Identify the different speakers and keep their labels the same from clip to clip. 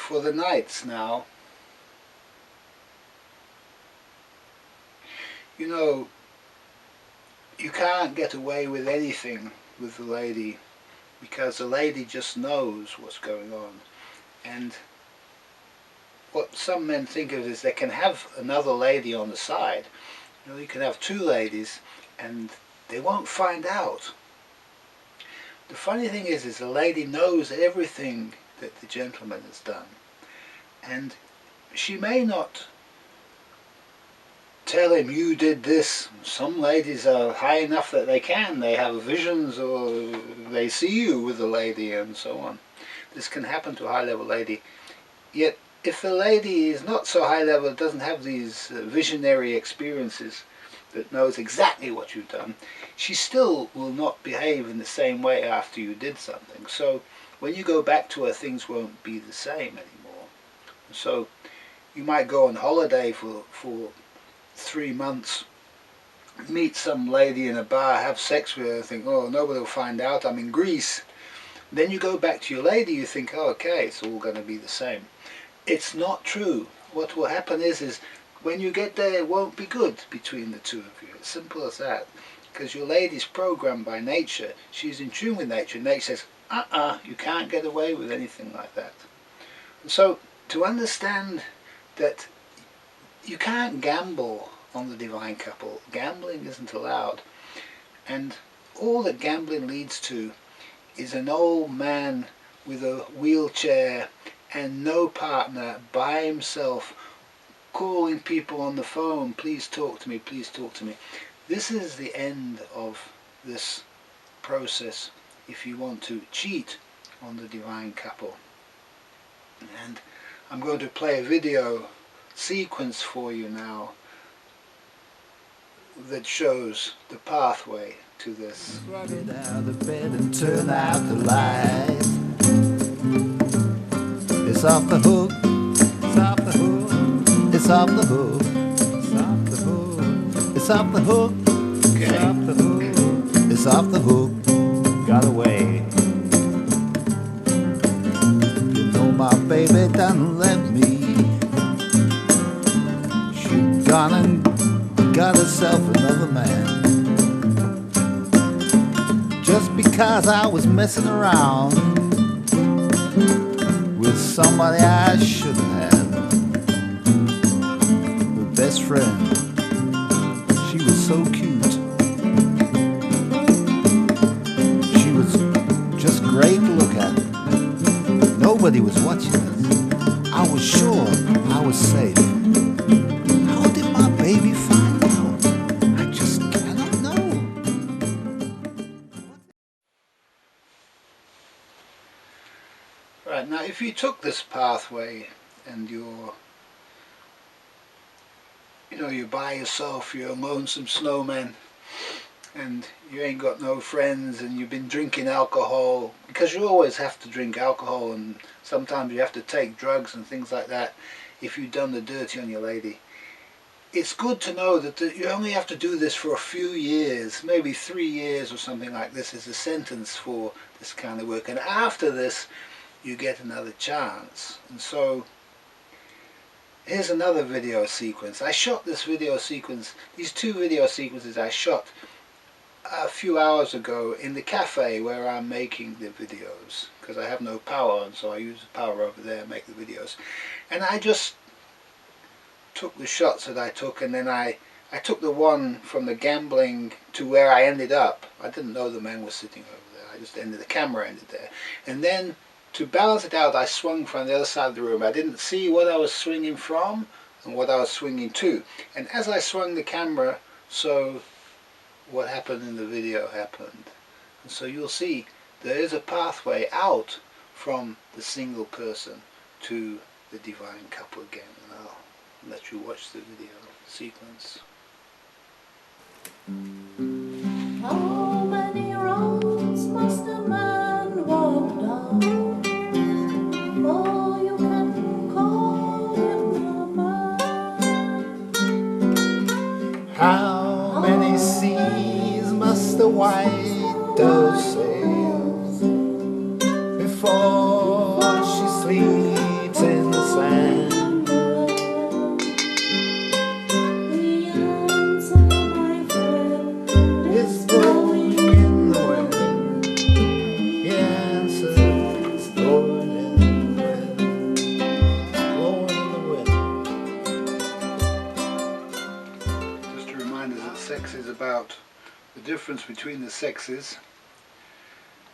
Speaker 1: for the nights now. You know, you can't get away with anything with the lady, because the lady just knows what's going on. And what some men think of is they can have another lady on the side. You know, you can have two ladies and they won't find out. The funny thing is the lady knows everything that the gentleman has done, and she may not tell him, you did this. Some ladies are high enough that they have visions, or they see you with the lady and so on. This can happen to a high level lady. Yet if the lady is not so high level, doesn't have these visionary experiences, that knows exactly what you've done, she still will not behave in the same way after you did something. So when you go back to her, things won't be the same anymore. So you might go on holiday for 3 months, meet some lady in a bar, have sex with her, think, oh, nobody will find out, I'm in Greece. Then you go back to your lady, you think, oh, okay, it's all going to be the same. It's not true. What will happen is when you get there, it won't be good between the two of you. It's simple as that. Because your lady's programmed by nature. She's in tune with nature. Nature says, you can't get away with anything like that. And so to understand that you can't gamble on the divine couple. Gambling isn't allowed. And all that gambling leads to is an old man with a wheelchair and no partner, by himself, calling people on the phone, please talk to me, please talk to me. This is the end of this process if you want to cheat on the divine couple. And I'm going to play a video sequence for you now that shows the pathway to this.
Speaker 2: Get out of bed and turn out the light. It's off the hook, it's off the hook, it's off the hook, it's off the hook, it's off the hook,
Speaker 1: Okay.
Speaker 2: it's off the hook, it's off the hook, got away. You know my baby done left me. She gone and got herself another man. Just because I was messing around with somebody I shouldn't have. Her best friend, she was so cute. She was just great to look at. Nobody was watching us. I was sure I was safe. How did my baby find out? I just cannot know.
Speaker 1: Right, now if you took this pathway and you're by yourself, you're a lonesome snowman, and you ain't got no friends, and you've been drinking alcohol, because you always have to drink alcohol, and sometimes you have to take drugs and things like that if you've done the dirty on your lady. It's good to know that you only have to do this for a few years, maybe 3 years or something like this is a sentence for this kind of work, and after this you get another chance. And so here's another video sequence. I shot this video sequence, these two video sequences I shot a few hours ago in the cafe where I'm making the videos, because I have no power, and so I use the power over there and make the videos. And I just took the shots that I took, and then I took the one from the gambling to where I ended up. I didn't know the man was sitting over there. I just ended, the camera ended there. And then to balance it out, I swung from the other side of the room. I didn't see what I was swinging from and what I was swinging to. And as I swung the camera, so what happened in the video happened. And so you'll see there is a pathway out from the single person to the divine couple again. And I'll let you watch the video sequence.
Speaker 3: How many roads must a man walk down before you can call him a man?
Speaker 2: How many seas must the white dove sail before she sleeps in
Speaker 1: complex is about the difference between the sexes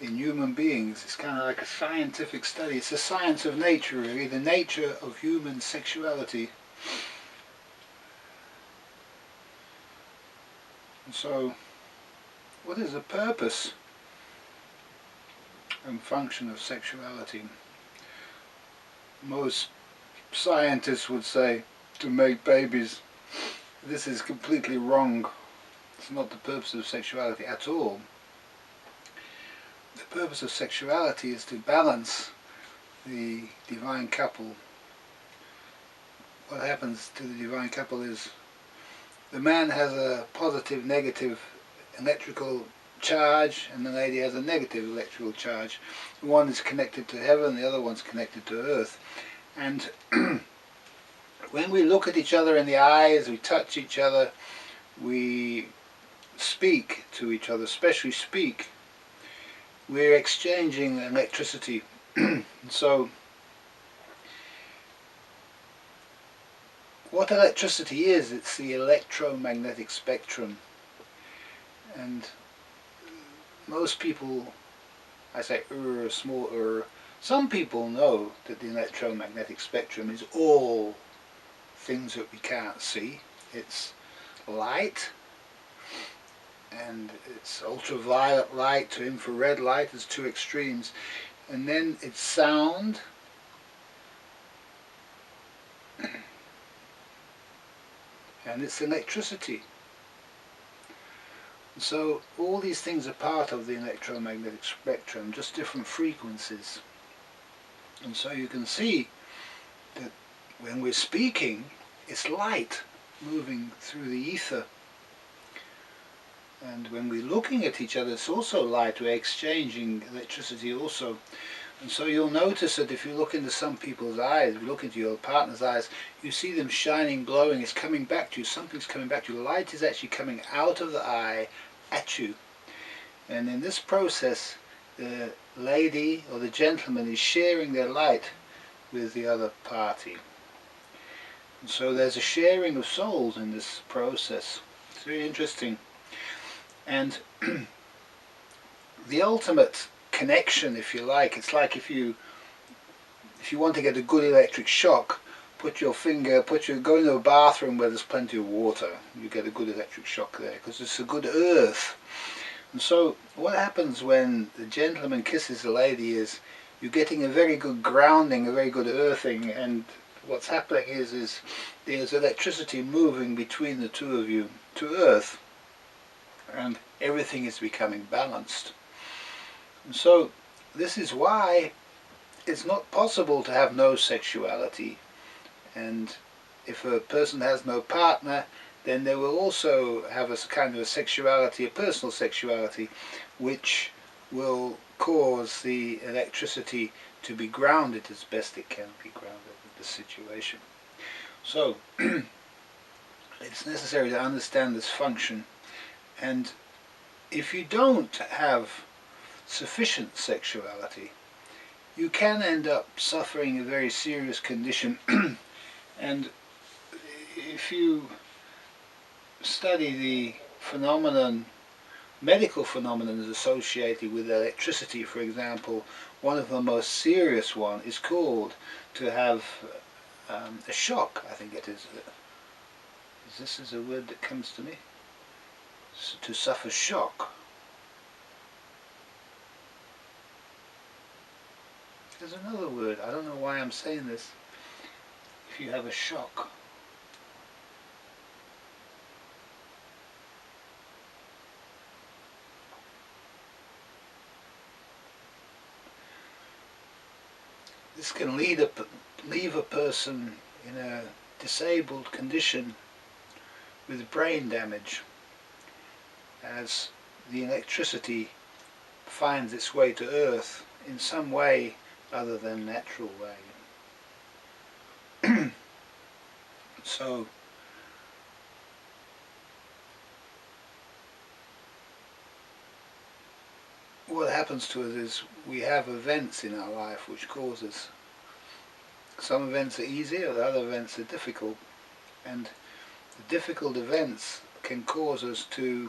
Speaker 1: in human beings. It's kind of like a scientific study. It's a science of nature, really, the nature of human sexuality. And so, what is the purpose and function of sexuality? Most scientists would say to make babies. This is completely wrong. It's not the purpose of sexuality at all. The purpose of sexuality is to balance the divine couple. What happens to the divine couple is the man has a positive, negative electrical charge, and the lady has a negative electrical charge. One is connected to heaven, the other one's connected to earth. And when we look at each other in the eyes, we touch each other, we speak to each other, especially speak, we're exchanging electricity. So, what electricity is, it's the electromagnetic spectrum. And most people, I say small some people know that the electromagnetic spectrum is all things that we can't see. It's light, and it's ultraviolet light to infrared light, there's two extremes. And then it's sound, and it's electricity. So all these things are part of the electromagnetic spectrum, just different frequencies. And so you can see that when we're speaking, it's light moving through the ether. And when we're looking at each other, it's also light, we're exchanging electricity also. And so you'll notice that if you look into some people's eyes, if you look into your partner's eyes, you see them shining, glowing, it's coming back to you, something's coming back to you. Light is actually coming out of the eye at you. And in this process, the lady or the gentleman is sharing their light with the other party. And so there's a sharing of souls in this process. It's very interesting. And the ultimate connection, if you like, it's like if you want to get a good electric shock, go into a bathroom where there's plenty of water, you get a good electric shock there, because it's a good earth. And so what happens when the gentleman kisses the lady is you're getting a very good grounding, a very good earthing, and what's happening is there's electricity moving between the two of you to earth, and everything is becoming balanced. And so this is why it's not possible to have no sexuality, and if a person has no partner, then they will also have a kind of a sexuality, a personal sexuality, which will cause the electricity to be grounded as best it can be grounded in the situation. So it's necessary to understand this function, and if you don't have sufficient sexuality, you can end up suffering a very serious condition. And if you study the phenomenon, medical phenomenon associated with electricity, for example, one of the most serious one is called to have a shock, I think it is. This is a word that comes to me. To suffer shock. There's another word, I don't know why I'm saying this. If you have a shock. This can leave a person in a disabled condition with brain damage, as the electricity finds its way to earth in some way other than natural way. So what happens to us is we have events in our life which cause us. Some events are easier, the other events are difficult, and the difficult events can cause us to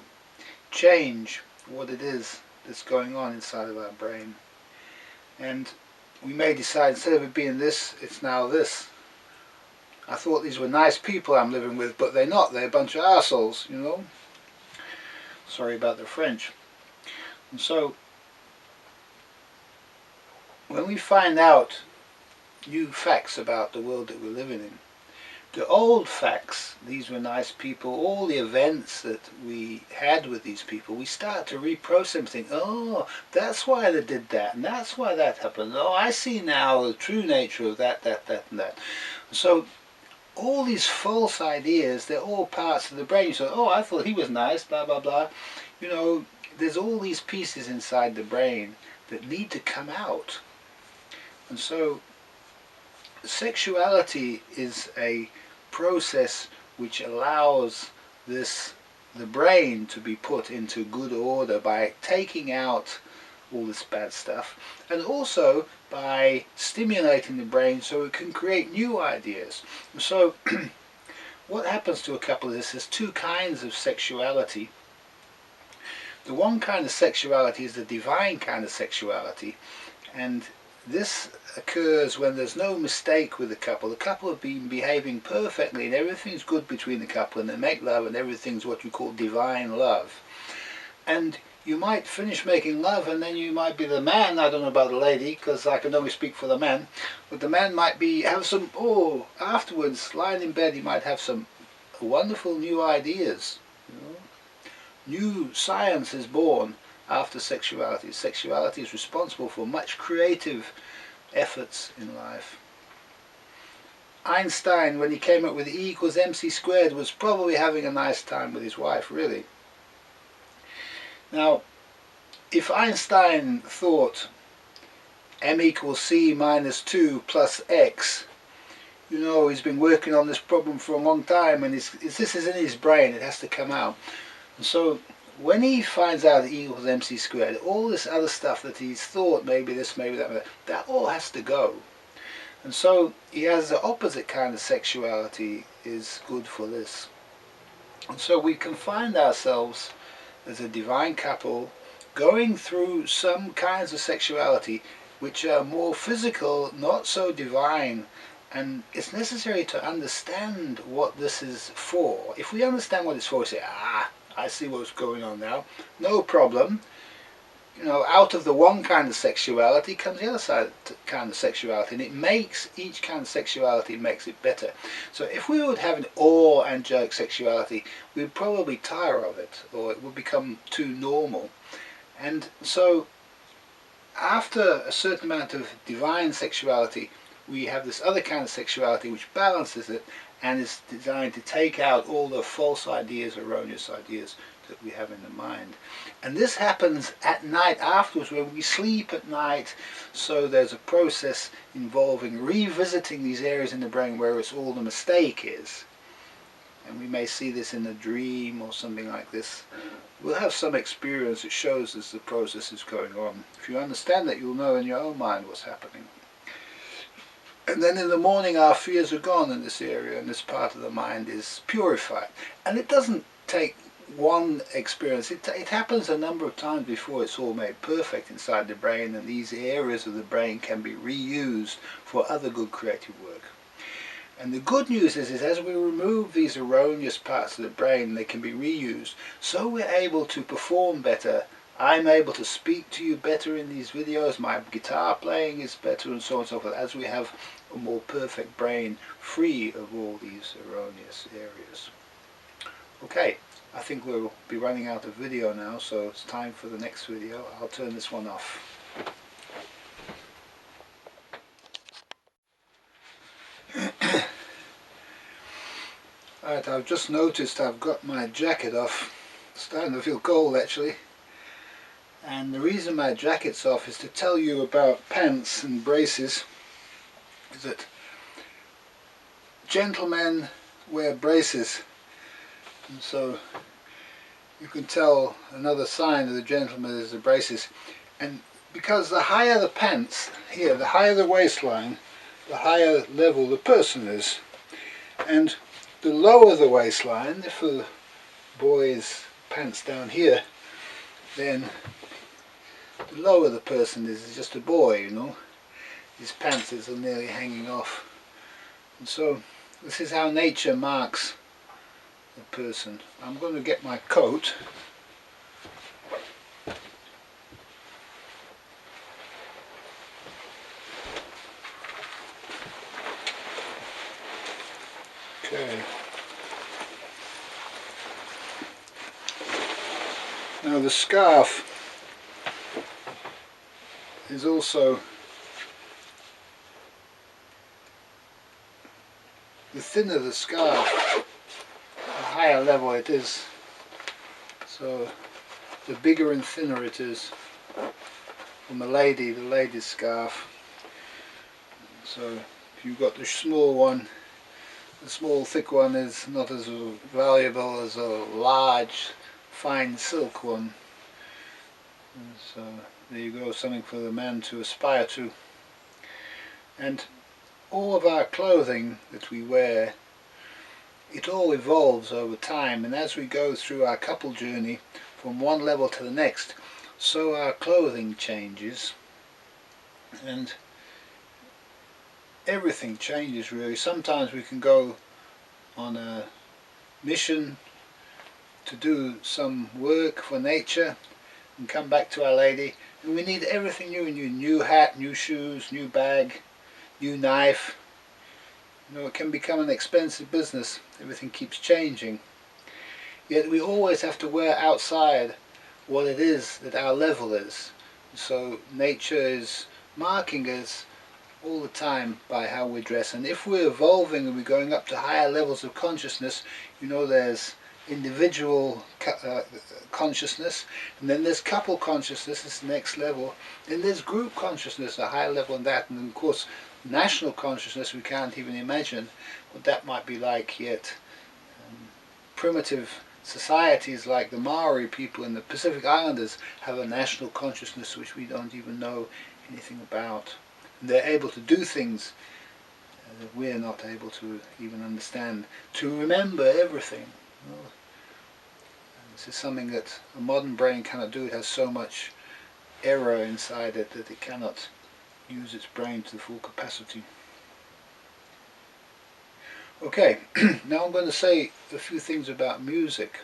Speaker 1: change what it is that's going on inside of our brain. And we may decide, instead of it being this, it's now this. I thought these were nice people I'm living with, but they're not. They're a bunch of assholes, you know. Sorry about the French. And so, when we find out new facts about the world that we're living in, the old facts, these were nice people, all the events that we had with these people, we start to reprocess them, think, oh, that's why they did that, and that's why that happened. Oh, I see now the true nature of that, and that. So, all these false ideas, they're all parts of the brain. So, oh, I thought he was nice, blah, blah, blah. You know, there's all these pieces inside the brain that need to come out. And so, sexuality is a process which allows the brain to be put into good order by taking out all this bad stuff, and also by stimulating the brain so it can create new ideas. And so what happens to a couple of this, there's two kinds of sexuality. The one kind of sexuality is the divine kind of sexuality, and this occurs when there's no mistake with the couple. The couple have been behaving perfectly and everything's good between the couple, and they make love and everything's what you call divine love. And you might finish making love and then you might be the man, I don't know about the lady because I can only speak for the man, but the man might have some, afterwards, lying in bed, he might have some wonderful new ideas. You know? New science is born after sexuality. Sexuality is responsible for much creative efforts in life. Einstein, when he came up with E equals mc squared, was probably having a nice time with his wife, really. Now, if Einstein thought m equals c minus 2 plus x, you know, he's been working on this problem for a long time, and this is in his brain, it has to come out. And so, when he finds out that E equals mc squared, all this other stuff that he's thought, maybe this, maybe that, that all has to go. And so he has the opposite kind of sexuality is good for this. And so we can find ourselves as a divine couple going through some kinds of sexuality which are more physical, not so divine. And it's necessary to understand what this is for. If we understand what it's for, we say, I see what's going on now, no problem. You know, out of the one kind of sexuality comes the other side kind of sexuality, and it makes each kind of sexuality makes it better. So if we would have an angelic sexuality, we'd probably tire of it, or it would become too normal. And so after a certain amount of divine sexuality, we have this other kind of sexuality which balances it and is designed to take out all the false ideas, erroneous ideas that we have in the mind. And this happens at night afterwards, when we sleep at night. So there's a process involving revisiting these areas in the brain where it's all the mistake is. And we may see this in a dream or something like this. We'll have some experience that shows us the process is going on. If you understand that, you'll know in your own mind what's happening. And then in the morning our fears are gone in this area, and this part of the mind is purified. And it doesn't take one experience, it happens a number of times before it's all made perfect inside the brain, and these areas of the brain can be reused for other good creative work. And the good news is as we remove these erroneous parts of the brain, they can be reused, so we're able to perform better. I'm able to speak to you better in these videos, my guitar playing is better, and so on and so forth, as we have a more perfect brain free of all these erroneous areas. Okay, I think we'll be running out of video now, so it's time for the next video. I'll turn this one off. Alright, I've just noticed I've got my jacket off. It's starting to feel cold actually. And the reason my jacket's off is to tell you about pants and braces. Is that gentlemen wear braces, and so you can tell another sign of the gentleman is the braces. And because the higher the pants here, the higher the waistline, the higher level the person is, and the lower the waistline, for boy's pants down here, then the lower the person is just a boy, you know. His pants are nearly hanging off. And so this is how nature marks a person. I'm going to get my coat. Okay. Now the scarf is also, the thinner the scarf, the higher level it is. So the bigger and thinner it is from the lady's scarf. So if you've got the small one, the small thick one is not as valuable as a large fine silk one. And so there you go, something for the man to aspire to. And all of our clothing that we wear, it all evolves over time, and as we go through our couple journey from one level to the next, so our clothing changes, and everything changes really. Sometimes we can go on a mission to do some work for nature and come back to our lady, and we need everything new, new hat, new shoes, new bag, new knife. You know, it can become an expensive business. Everything keeps changing. Yet we always have to wear outside what it is that our level is. So nature is marking us all the time by how we dress. And if we're evolving and we're going up to higher levels of consciousness, you know, there's individual consciousness, and then there's couple consciousness, this is the next level. Then there's group consciousness, a higher level than that, and then of course national consciousness, we can't even imagine what that might be like yet. Primitive societies like the Maori people in the Pacific Islanders have a national consciousness which we don't even know anything about. And they're able to do things that we're not able to even understand, to remember everything. You know? This is something that a modern brain cannot do. It has so much error inside it that it cannot use its brain to the full capacity. Okay, now I'm going to say a few things about music.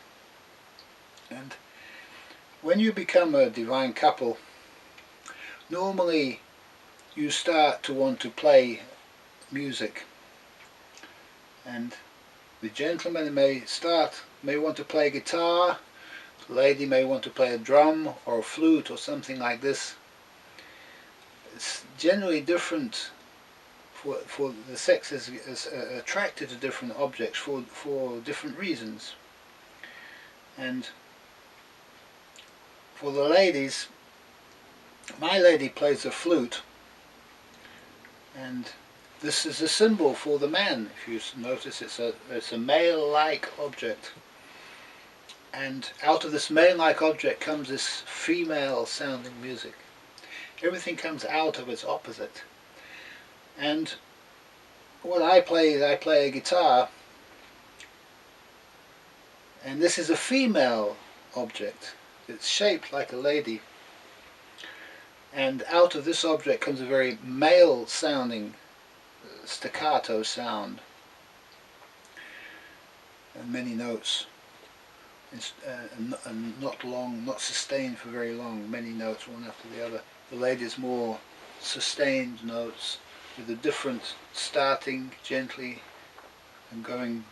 Speaker 1: And when you become a divine couple, normally you start to want to play music. And the gentleman may want to play guitar, the lady may want to play a drum or a flute or something like this. It's generally different, for the sex is attracted to different objects for different reasons. And for the ladies, my lady plays the flute, and this is a symbol for the man. If you notice, it's a male-like object, and out of this male-like object comes this female-sounding music. Everything comes out of its opposite. And what I play is I play a guitar, and this is a female object. It's shaped like a lady, and out of this object comes a very male-sounding staccato sound, and many notes, and not long, not sustained for very long, many notes one after the other. The lady's more sustained notes with a different starting gently and going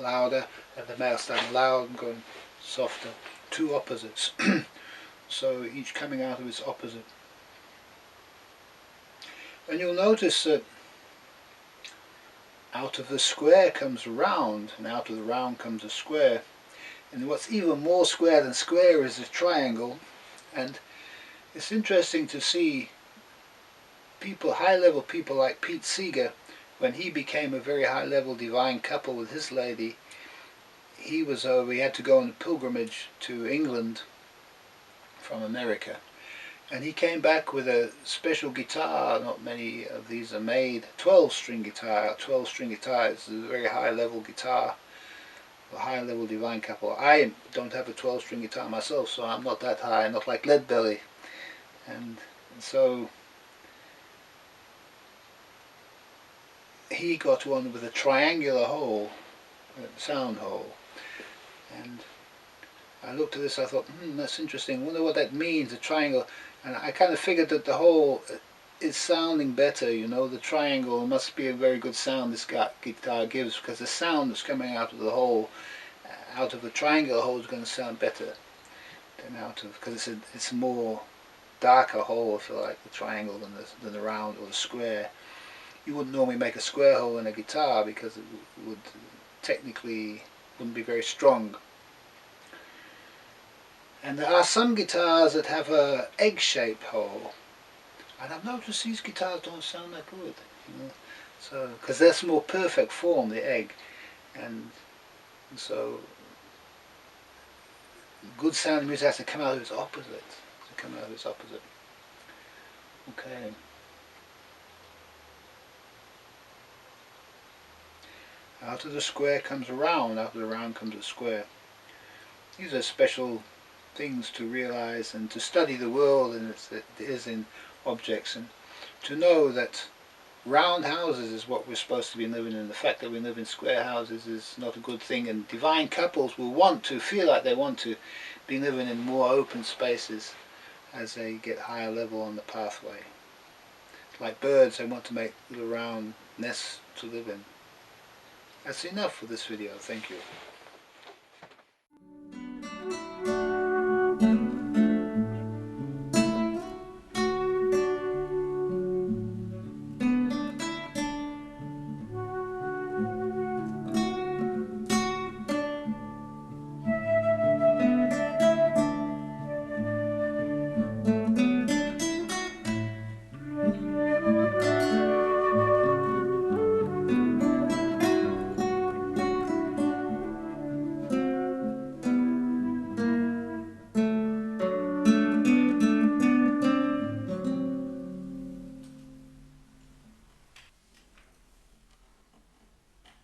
Speaker 1: louder, and the male starting loud and going softer. Two opposites. So each coming out of its opposite. And you'll notice that out of the square comes a round, and out of the round comes a square. And what's even more square than square is a triangle. And it's interesting to see people, high-level people like Pete Seeger, when he became a very high-level divine couple with his lady. He had to go on a pilgrimage to England from America, and he came back with a special guitar. Not many of these are made. 12-string guitar. 12-string guitar is a very high-level guitar, a higher level divine couple. I don't have a 12-string guitar myself, so I'm not that high, not like Leadbelly. And so he got one with a triangular hole, a sound hole, and I looked at this, I thought, that's interesting, I wonder what that means, a triangle. And I kind of figured that the hole is sounding better, you know, the triangle must be a very good sound this guitar gives, because the sound that's coming out of the hole, out of the triangular hole, is going to sound better than out of, because it's a more darker hole, if you like, the triangle than the round or the square. You wouldn't normally make a square hole in a guitar because it would technically wouldn't be very strong. And there are some guitars that have a egg-shaped hole, and I've noticed these guitars don't sound that good, you know. So because that's more perfect form, the egg, and so good sounding music has to come out of its opposite. Okay. Out of the square comes a round, out of the round comes a square. These are special things to realize and to study the world and it is in objects, and to know that round houses is what we're supposed to be living in. The fact that we live in square houses is not a good thing, and divine couples will want to feel like they want to be living in more open spaces as they get higher level on the pathway. Like birds, they want to make little round nests to live in. That's enough for this video. Thank you.